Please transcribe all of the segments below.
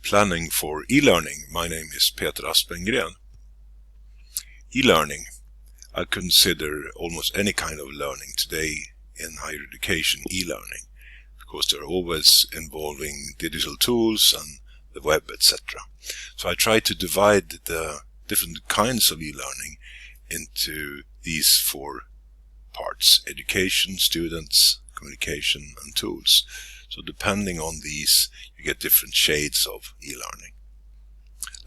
Planning for e-learning. My name is Peter Aspengren. E-learning, I consider almost any kind of learning today in higher education e-learning, because they're always involving digital tools and the web, etc. So I try to divide the different kinds of e-learning into these four parts: education, students, communication, and tools. So depending on these, you get different shades of e-learning.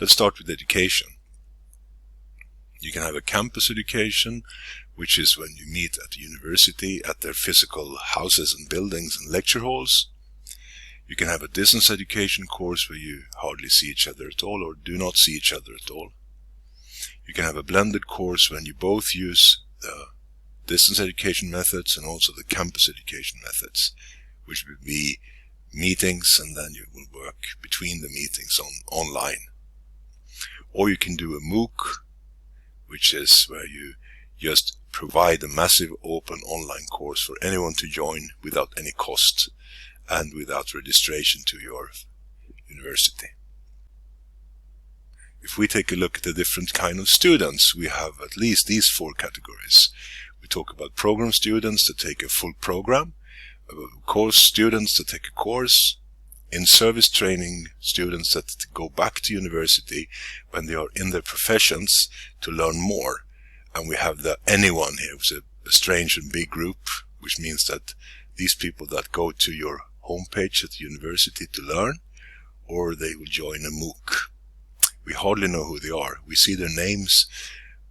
Let's start with education. You can have a campus education, which is when you meet at the university at their physical houses and buildings and lecture halls. You can have a distance education course where you hardly see each other at all or do not see each other at all. You can have a blended course when you both use the distance education methods and also the campus education methods, which would be meetings, and then you will work between the meetings online. Or you can do a MOOC, which is where you just provide a massive open online course for anyone to join without any cost and without registration to your university. If we take a look at the different kind of students, we have at least these four categories. We talk about program students that take a full program, course students that take a course, in-service training students that go back to university when they are in their professions to learn more. And we have the anyone here, which is a strange and big group, which means that these people that go to your homepage at the university to learn, or they will join a MOOC. We hardly know who they are. We see their names,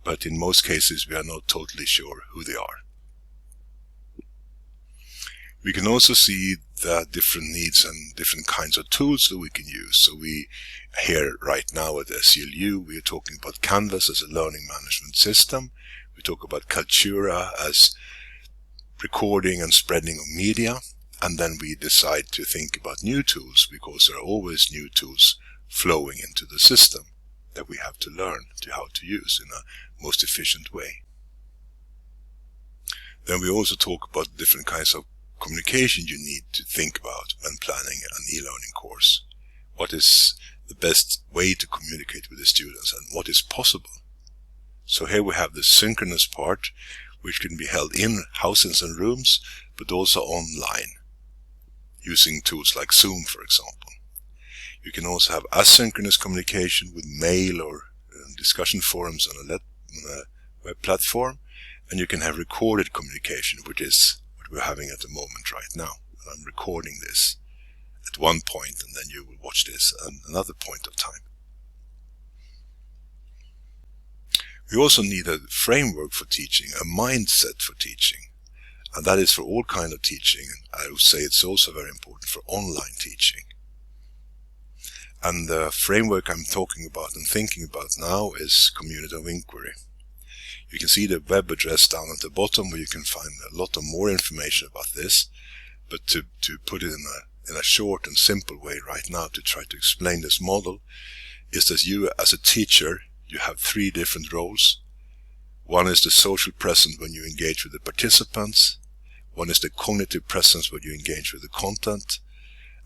but in most cases we are not totally sure who they are. We can also see the different needs and different kinds of tools that we can use. So we here right now at SCLU, we are talking about Canvas as a learning management system. We talk about Kaltura as recording and spreading of media. And then we decide to think about new tools, because there are always new tools flowing into the system that we have to learn how to use in a most efficient way. Then we also talk about different kinds of communication you need to think about when planning an e-learning course. What is the best way to communicate with the students and what is possible? So here we have the synchronous part, which can be held in houses and rooms, but also online, using tools like Zoom, for example. You can also have asynchronous communication with mail or discussion forums on a web platform, and you can have recorded communication, which is what we're having at the moment right now. I'm recording this at one point, and then you will watch this at another point of time. We also need a framework for teaching, a mindset for teaching, and that is for all kinds of teaching. I would say it's also very important for online teaching. And the framework I'm talking about and thinking about now is community of inquiry. You can see the web address down at the bottom where you can find a lot of more information about this. But to put it in a short and simple way right now to try to explain this model is that you as a teacher, you have three different roles. One is the social presence when you engage with the participants. One is the cognitive presence when you engage with the content.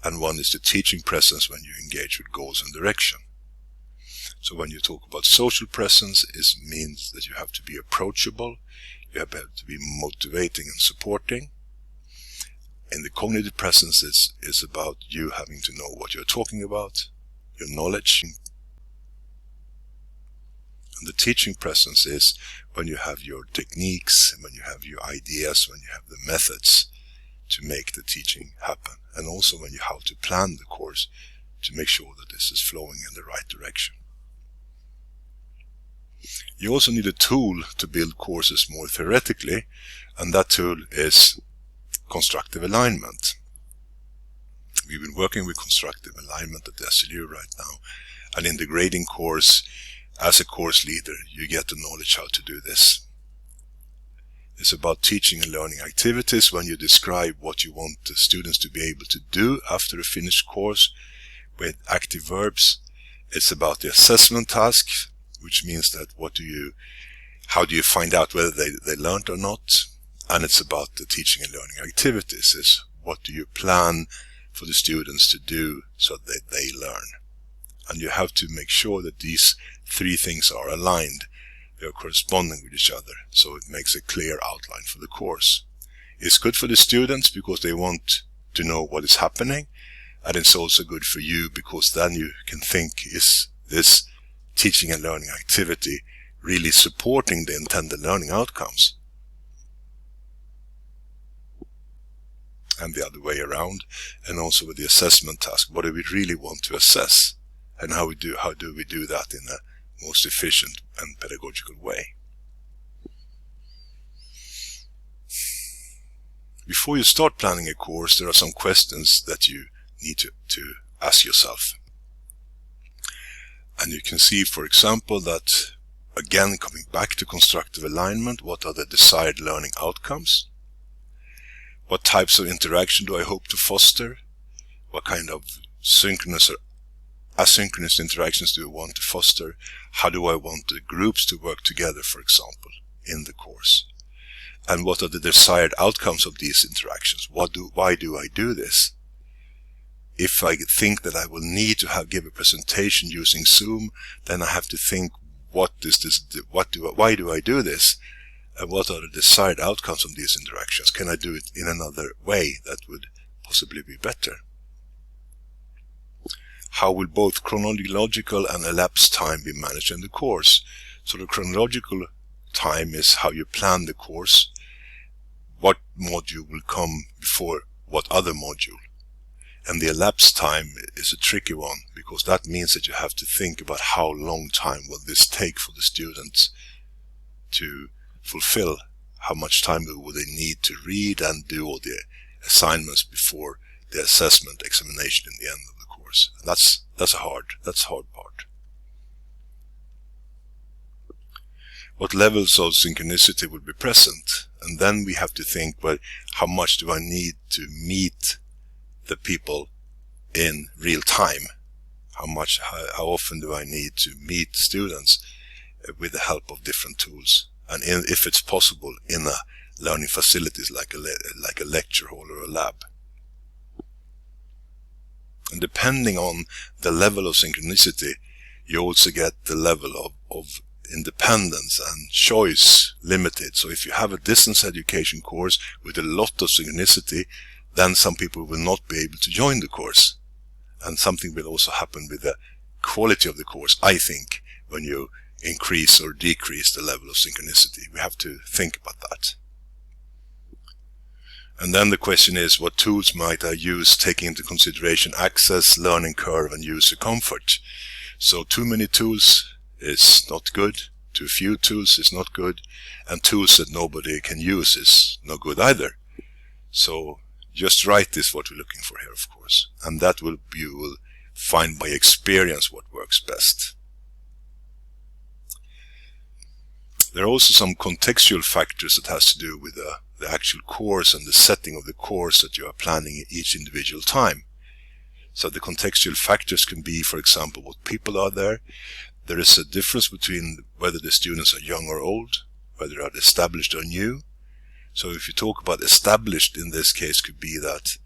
And one is the teaching presence when you engage with goals and direction. So when you talk about social presence, it means that you have to be approachable, you have to be motivating and supporting. And the cognitive presence is about you having to know what you're talking about, your knowledge. And the teaching presence is when you have your techniques, when you have your ideas, when you have the methods to make the teaching happen. And also when you how to plan the course to make sure that this is flowing in the right direction. You also need a tool to build courses more theoretically, and that tool is constructive alignment. We've been working with constructive alignment at the SLU right now, and in the grading course, as a course leader, you get the knowledge how to do this. It's about teaching and learning activities when you describe what you want the students to be able to do after a finished course with active verbs. It's about the assessment task, which means that how do you find out whether they learned or not? And it's about the teaching and learning activities, is what do you plan for the students to do so that they learn. And you have to make sure that these three things are aligned. They are corresponding with each other, so it makes a clear outline for the course. It's good for the students because they want to know what is happening, and it's also good for you because then you can think, is this teaching and learning activity really supporting the intended learning outcomes? And the other way around, and also with the assessment task, what do we really want to assess, and how do we do that in a most efficient and pedagogical way? Before you start planning a course, there are some questions that you need to ask yourself. And you can see, for example, that, again, coming back to constructive alignment, what are the desired learning outcomes? What types of interaction do I hope to foster? What kind of synchronous or asynchronous interactions do I want to foster? How do I want the groups to work together, for example, in the course? And what are the desired outcomes of these interactions? Why do I do this? If I think that I will need to give a presentation using Zoom, then I have to think, why do I do this? And what are the desired outcomes of these interactions? Can I do it in another way that would possibly be better? How will both chronological and elapsed time be managed in the course? So the chronological time is how you plan the course. What module will come before what other module? And the elapsed time is a tricky one, because that means that you have to think about how long time will this take for the students to fulfill. How much time will they need to read and do all the assignments before the assessment examination in the end of the course. And that's a hard part. What levels of synchronicity will be present? And then we have to think, well, how much do I need to meet the people in real time? How often do I need to meet students with the help of different tools? And if it's possible, in a learning facilities like a lecture hall or a lab. And depending on the level of synchronicity, you also get the level of independence and choice limited. So if you have a distance education course with a lot of synchronicity, then some people will not be able to join the course. And something will also happen with the quality of the course, I think, when you increase or decrease the level of synchronicity. We have to think about that. And then the question is, what tools might I use taking into consideration access, learning curve, and user comfort? So too many tools is not good, too few tools is not good, and tools that nobody can use is no good either. So just right is what we're looking for here, of course. And that you will find by experience what works best. There are also some contextual factors that has to do with the actual course and the setting of the course that you are planning at each individual time. So the contextual factors can be, for example, what people are there. There is a difference between whether the students are young or old, whether they are established or new. So if you talk about established, in this case, could be that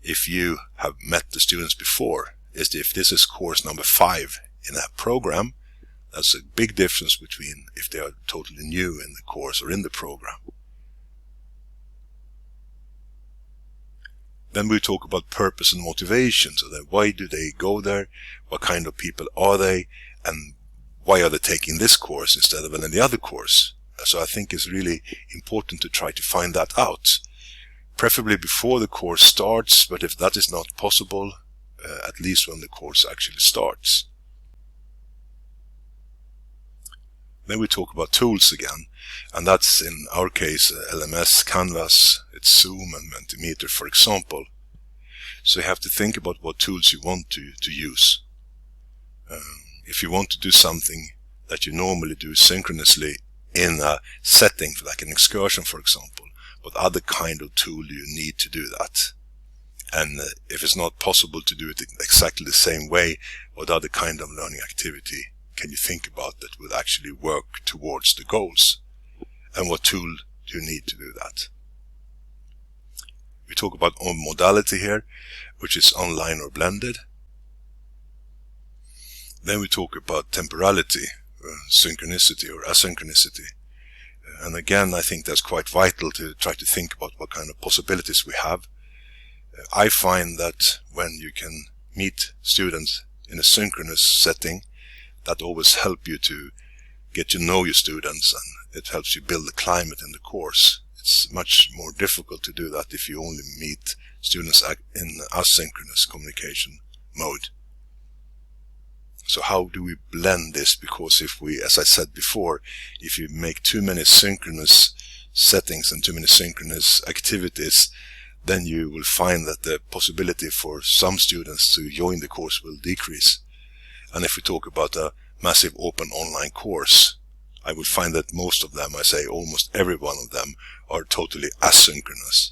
if you have met the students before, if this is course number 5 in a program, that's a big difference between if they are totally new in the course or in the program. Then we talk about purpose and motivation. So that why do they go there? What kind of people are they? And why are they taking this course instead of any other course? So I think it's really important to try to find that out. Preferably before the course starts, but if that is not possible, at least when the course actually starts. Then we talk about tools again, and that's in our case LMS, Canvas, it's Zoom and Mentimeter, for example. So you have to think about what tools you want to use. If you want to do something that you normally do synchronously in a setting, like an excursion, for example, what other kind of tool do you need to do that? And if it's not possible to do it exactly the same way, what other kind of learning activity can you think about that will actually work towards the goals? And what tool do you need to do that? We talk about modality here, which is online or blended. Then we talk about temporality, synchronicity or asynchronicity. And again, I think that's quite vital to try to think about what kind of possibilities we have. I find that when you can meet students in a synchronous setting, that always helps you to get to know your students, and it helps you build the climate in the course. It's much more difficult to do that if you only meet students in asynchronous communication mode. So how do we blend this? Because if we, as I said before, if you make too many synchronous settings and too many synchronous activities, then you will find that the possibility for some students to join the course will decrease. And if we talk about a massive open online course, I would find that most of them, I say almost every one of them, are totally asynchronous.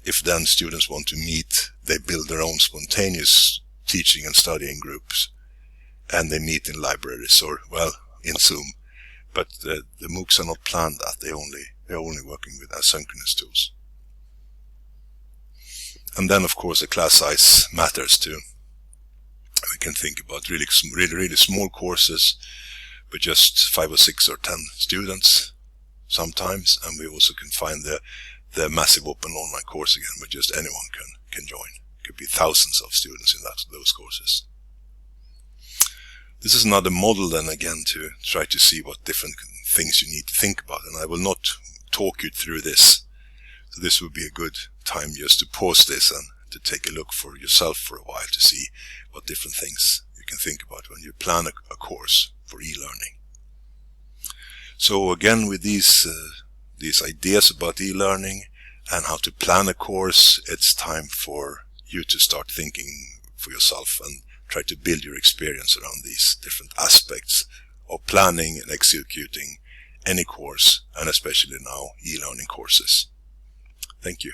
If then students want to meet, they build their own spontaneous teaching and studying groups, and they meet in libraries or, well, in Zoom. But the MOOCs are not planned that. They're only working with asynchronous tools. And then, of course, the class size matters too. We can think about really small courses with just 5 or 6 or 10 students sometimes, and we also can find the massive open online course again, where just anyone can join. It could be thousands of students in those courses. This is another model then again to try to see what different things you need to think about, and I will not talk you through this. So this would be a good time just to pause this and to take a look for yourself for a while to see what different things you can think about when you plan a course for e-learning. So again, with these ideas about e-learning and how to plan a course, it's time for you to start thinking for yourself and try to build your experience around these different aspects of planning and executing any course, and especially now e-learning courses. Thank you.